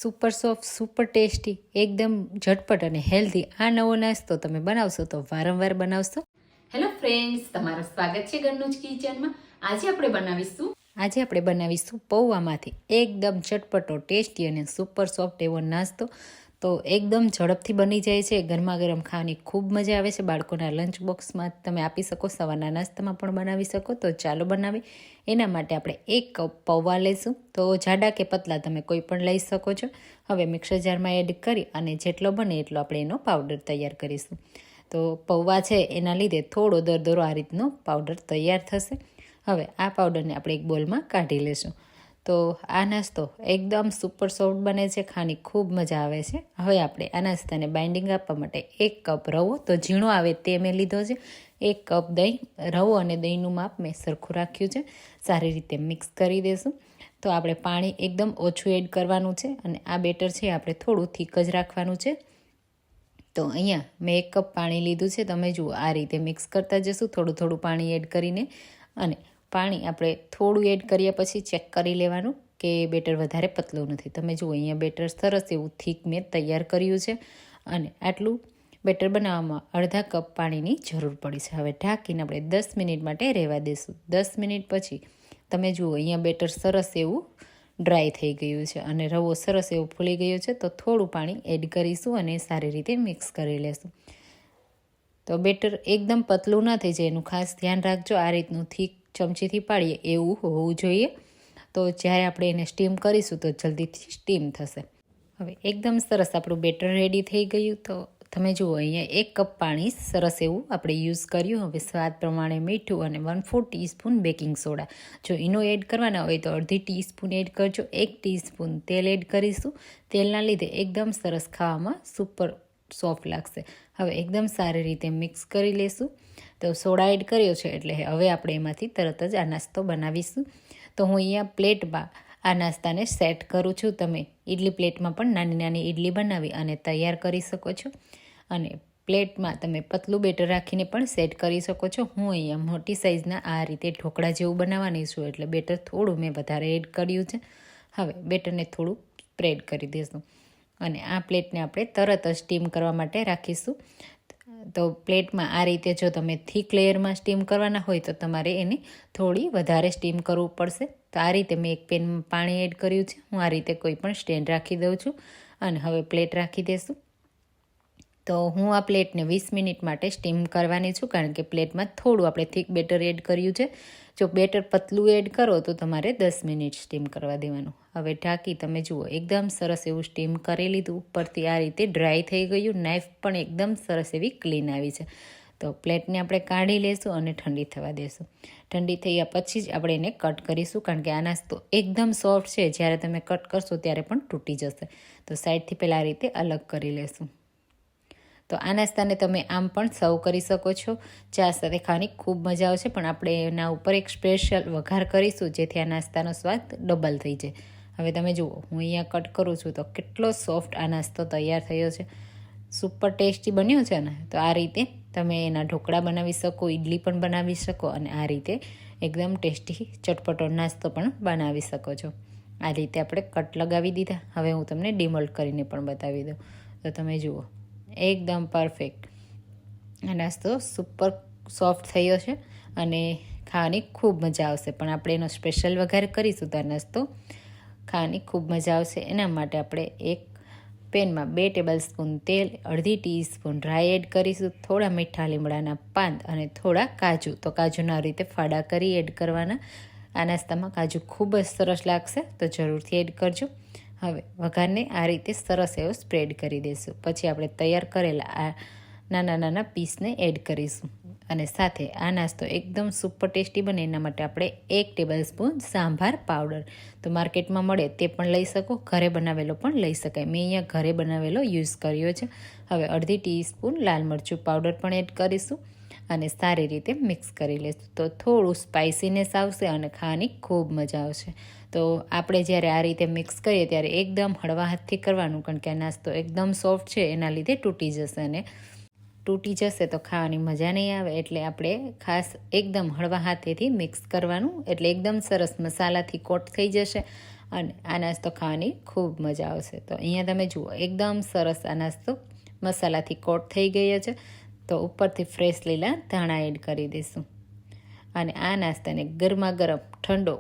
Super soft, super tasty, એકદમ ઝટપટ અને healthy આ નવો નાસ્તો તમે બનાવશો તો વારંવાર બનાવશો. હેલો ફ્રેન્ડ્સ, તમારું સ્વાગત છે ઘરનું જ કિચનમાં. આજે આપણે બનાવીશું પૌવામાંથી એકદમ ચટપટો, ટેસ્ટી અને સુપર સોફ્ટ એવો નાસ્તો. તો એકદમ ઝડપથી બની જાય છે. ગરમા ગરમ ખાવાની ખૂબ મજા આવે છે. બાળકોના લંચ બોક્સમાં તમે આપી શકો, સવારના નાસ્તામાં પણ બનાવી શકો. તો ચાલો બનાવી. એના માટે આપણે 1 કપ પૌવા લઈશું. તો જાડા કે પતલા તમે કોઈ પણ લઈ શકો છો. હવે મિક્સર જારમાં એડ કરી અને જેટલો બને એટલો આપણે એનો પાવડર તૈયાર કરીશું. તો પૌવા છે એના લીધે થોડો દરદરો આ રીતનો પાવડર તૈયાર થશે. હવે આ પાવડરને આપણે એક બોલમાં કાઢી લેશું. તો આ નાસ્તો એકદમ સુપર સોફ્ટ બને છે, ખાવાની ખૂબ મજા આવે છે. હવે આપણે આ નાસ્તાને બાઇન્ડિંગ આપવા માટે 1 કપ રવો, તો ઝીણો આવે તે મેં લીધો છે. 1 કપ દહીં, રવો અને દહીંનું માપ મેં સરખું રાખ્યું છે. સારી રીતે મિક્સ કરી દઈશું. તો આપણે પાણી એકદમ ઓછું એડ કરવાનું છે અને આ બેટર છે આપણે થોડું થીક જ રાખવાનું છે. તો અહીંયા મેં 1 કપ પાણી લીધું છે. તમે જુઓ આ રીતે મિક્સ કરતા જશું, થોડું થોડું પાણી એડ કરીને. અને પાણી આપણે થોડું એડ કર્યા પછી ચેક કરી લેવાનું કે બેટર વધારે પતલું નથી. તમે જુઓ અહીંયા બેટર સરસ એવું થીક મેં તૈયાર કર્યું છે. અને આટલું બેટર બનાવવામાં અડધા કપ પાણીની જરૂર પડી છે. હવે ઢાંકીને આપણે 10 મિનિટ માટે રહેવા દઈશું. 10 મિનિટ પછી તમે જુઓ અહીંયા બેટર સરસ એવું ડ્રાય થઈ ગયું છે અને રવો સરસ એવો ફૂલી ગયો છે. તો થોડું પાણી એડ કરીશું અને સારી રીતે મિક્સ કરી લેશું. તો બેટર એકદમ પતલું ના થઈ જાય એનું ખાસ ધ્યાન રાખજો. આ રીતનું થીક ચમચીથી પાડીએ એવું હોવું જોઈએ. તો જ્યારે આપણે એને સ્ટીમ કરીશું તો જલ્દીથી સ્ટીમ થશે. હવે એકદમ સરસ આપણું બેટર રેડી થઈ ગયું. તો તમે જુઓ અહીંયા 1 કપ પાણી સરસ એવું આપણે યુઝ કર્યું. હવે સ્વાદ પ્રમાણે મીઠું અને 1/4 ટીસ્પૂન બેકિંગ સોડા. જો એનો એડ કરવાના હોય તો અડધી ટીસ્પૂન એડ કરજો. 1 ટીસ્પૂન તેલ એડ કરીશું. તેલના લીધે એકદમ સરસ ખાવામાં સુપર સોફ્ટ લાગશે. હવે એકદમ સારી રીતે મિક્સ કરી લેશું. તો સોડા એડ કર્યો છે એટલે હવે આપણે એમાંથી તરત જ આ નાસ્તો બનાવીશું. તો હું અહીંયા પ્લેટમાં આ નાસ્તાને સેટ કરું છું. તમે ઇડલી પ્લેટમાં પણ નાની નાની ઇડલી બનાવી અને તૈયાર કરી શકો છો. અને પ્લેટમાં તમે પતલું બેટર રાખીને પણ સેટ કરી શકો છો. હું અહીંયા મોટી સાઇઝના આ રીતે ઢોકળા જેવું બનાવવાની છું એટલે બેટર થોડું મેં વધારે એડ કર્યું છે. હવે બેટરને થોડું સ્પ્રેડ કરી દઈશું અને આ પ્લેટને આપણે તરત જ સ્ટીમ કરવા માટે રાખીશું. તો પ્લેટમાં આ રીતે જો તમે થીક લેયરમાં સ્ટીમ કરવાના હોય તો તમારે એને થોડી વધારે સ્ટીમ કરવું પડશે. તો આ રીતે મેં એક પેનમાં પાણી એડ કર્યું છે. હું આ રીતે કોઈ પણ સ્ટેન્ડ રાખી દઉં છું અને હવે પ્લેટ રાખી દઈશું. તો હું આ પ્લેટને 20 મિનિટ માટે સ્ટીમ કરવાની છું, કારણ કે પ્લેટમાં થોડું આપણે થીક બેટર એડ કર્યું છે. જો બેટર પતલું એડ કરો તો તમારે 10 મિનિટ સ્ટીમ કરવા દેવાનું. હવે ઢાંકી તમે જુઓ એકદમ સરસ એવું સ્ટીમ કરી લીધું. ઉપરથી આ રીતે ડ્રાય થઈ ગયું. નાઇફ પણ એકદમ સરસ એવી ક્લીન આવી છે. તો પ્લેટને આપણે કાઢી લઈશું અને ઠંડી થવા દઈશું. ઠંડી થયા પછી જ આપણે એને કટ કરીશું, કારણ કે આ નાસ્તો એકદમ સોફ્ટ છે. જ્યારે તમે કટ કરશો ત્યારે પણ તૂટી જશે. તો સાઈડથી પહેલાં આ રીતે અલગ કરી લેશું. તો આ નાસ્તાને તમે આમ પણ સર્વ કરી શકો છો. ચા સાથે ખાવાની ખૂબ મજા આવશે. પણ આપણે એના ઉપર એક સ્પેશિયલ વઘાર કરીશું જેથી આ નાસ્તાનો સ્વાદ ડબલ થઈ જાય. હવે તમે જુઓ હું અહીંયા કટ કરું છું તો કેટલો સોફ્ટ આ નાસ્તો તૈયાર થયો છે. સુપર ટેસ્ટી બન્યો છે ને. તો આ રીતે તમે એના ઢોકળા બનાવી શકો, ઇડલી પણ બનાવી શકો અને આ રીતે એકદમ ટેસ્ટી ચટપટો નાસ્તો પણ બનાવી શકો છો. આ રીતે આપણે કટ લગાવી દીધા. હવે હું તમને ડિમોલ્ડ કરીને પણ બતાવી દઉં. તો તમે જુઓ એકદમ પરફેક્ટ આ નાસ્તો સુપર સોફ્ટ થયો છે અને ખાવાની ખૂબ મજા આવશે. પણ આપણે એનો સ્પેશિયલ વઘાર કરીશું તો આ નાસ્તો ખાવાની ખૂબ મજા આવશે. એના માટે આપણે એક પેનમાં 2 ટેબલસ્પૂન તેલ, અડધી ટીસ્પૂન રાઈ એડ કરીશું, થોડા મીઠા લીમડાના પાન અને થોડા કાજુ. તો કાજુના રીતે ફાડા કરી એડ કરવાના. આ નાસ્તામાં કાજુ ખૂબ જ સરસ લાગશે, તો જરૂરથી એડ કરજો. હવે વઘારને આ રીતે સરસ એવો સ્પ્રેડ કરી દઈશું. પછી આપણે તૈયાર કરેલા આ નાના નાના પીસને એડ કરીશું અને સાથે આ નાસ્તો એકદમ સુપર ટેસ્ટી બને એના માટે આપણે 1 ટેબલસ્પૂન સાંભાર પાવડર, તો માર્કેટમાં મળે તે પણ લઈ શકો, ઘરે બનાવેલો પણ લઈ શકાય. મેં અહીંયા ઘરે બનાવેલો યુઝ કર્યો છે. હવે અડધી ટીસ્પૂન લાલ મરચું પાવડર પણ એડ કરીશું અને સારી રીતે મિક્સ કરી લઈશું. તો થોડું સ્પાઇસીનેસ આવશે અને ખાવાની ખૂબ મજા આવશે. તો આપણે જ્યારે આ રીતે મિક્સ કરીએ ત્યારે એકદમ હળવા હાથથી કરવાનું, કારણ કે આ નાસ્તો એકદમ સોફ્ટ છે એના લીધે તૂટી જશે અને તૂટી જશે તો ખાવાની મજા નહીં આવે. એટલે આપણે ખાસ એકદમ હળવા હાથેથી મિક્સ કરવાનું, એટલે એકદમ સરસ મસાલાથી કોટ થઈ જશે અને આ નાસ્તો ખાવાની ખૂબ મજા આવશે. તો અહીંયા તમે જુઓ એકદમ સરસ આ નાસ્તો મસાલાથી કોટ થઈ ગયો છે. તો ઉપરથી ફ્રેશ લીલા ધાણા એડ કરી દઈશું. અને આ નાસ્તાને ગરમા ગરમ ઠંડો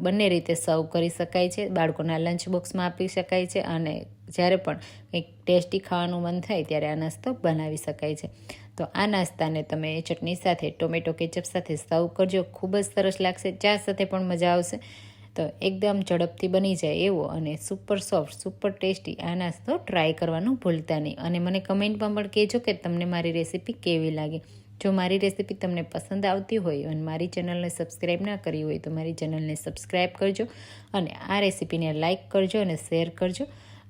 બંને રીતે સર્વ કરી શકાય છે. બાળકોના લંચ બોક્સમાં આપી શકાય છે અને જ્યારે પણ કંઈક ટેસ્ટી ખાવાનું મન થાય ત્યારે આ નાસ્તો બનાવી શકાય છે. તો આ નાસ્તાને તમે ચટણી સાથે ટોમેટો કેચઅપ સાથે સર્વ કરજો. ખૂબ જ સરસ લાગશે. ચા સાથે પણ મજા આવશે. તો એકદમ ઝડપથી બની જાય એવો અને સુપર સોફ્ટ સુપર ટેસ્ટી આ નાસ્તો ટ્રાય કરવાનું ભૂલતા નહીં. અને મને કમેન્ટમાં પણ કહેજો કે તમને મારી રેસીપી કેવી લાગી. જો મારી રેસીપી તમને પસંદ આવતી હોય અને મારી ચેનલને સબસ્ક્રાઈબ ના કરી હોય તો મારી ચેનલને સબસ્ક્રાઈબ કરજો અને આ રેસીપીને લાઇક કરજો અને શેર કરજો.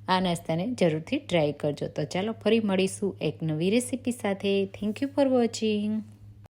આ નાસ્તાને જરૂરથી ટ્રાય કરજો. તો ચાલો ફરી મળીશું એક નવી રેસીપી સાથે. Thank you for watching.